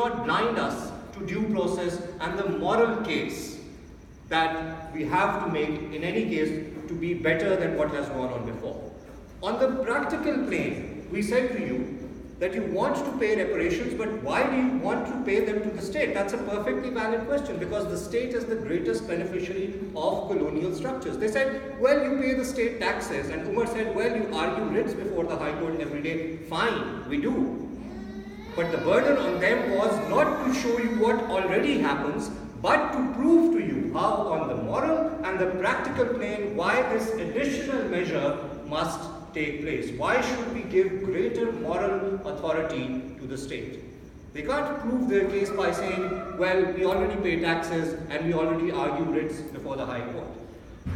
not blind us to due process and the moral case that we have to make in any case to be better than what has gone on before. On the practical plane, we said to you that you want to pay reparations, but why do you want to pay them to the state? That's a perfectly valid question, because the state is the greatest beneficiary of colonial structures. They said, well, you pay the state taxes, and Umar said, well, you argue writs before the High Court every day. Fine, we do. But the burden on them was not to show you what already happens, but to prove to you how on the moral and the practical plane why this additional measure must take place. Why should we give greater moral authority to the state? They can't prove their case by saying, well, we already pay taxes and we already argue writs before the High Court.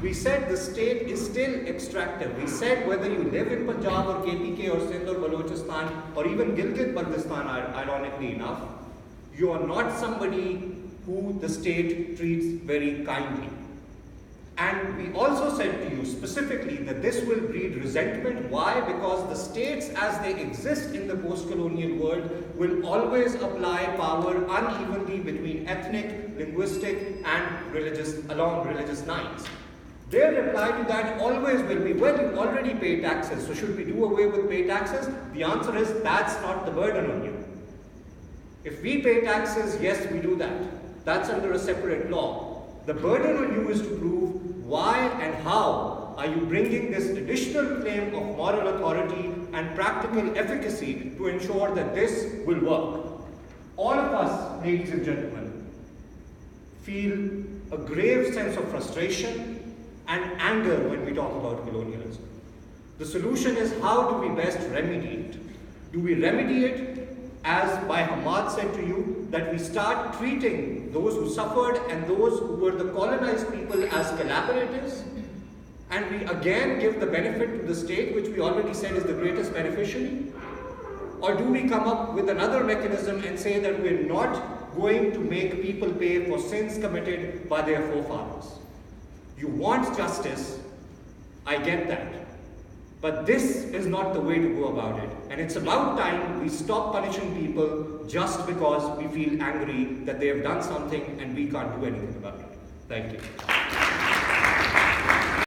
We said the state is still extractive. We said whether you live in Punjab or KPK or Sindh or Balochistan or even Gilgit-Baltistan, ironically enough, you are not somebody who the state treats very kindly. And we also said to you specifically that this will breed resentment. Why? Because the states as they exist in the post-colonial world will always apply power unevenly between ethnic, linguistic and along religious lines. Their reply to that always will be, well, you already pay taxes, so should we do away with pay taxes? The answer is, that's not the burden on you. If we pay taxes, yes, we do that. That's under a separate law. The burden on you is to prove why and how are you bringing this additional claim of moral authority and practical efficacy to ensure that this will work. All of us, ladies and gentlemen, feel a grave sense of frustration and anger when we talk about colonialism. The solution is, how do we best remedy it? Do we remedy it, as by Hamad said to you, that we start treating those who suffered and those who were the colonized people as collaborators, and we again give the benefit to the state, which we already said is the greatest beneficiary? Or do we come up with another mechanism and say that we're not going to make people pay for sins committed by their forefathers? You want justice, I get that. But this is not the way to go about it. And it's about time we stop punishing people just because we feel angry that they have done something and we can't do anything about it. Thank you.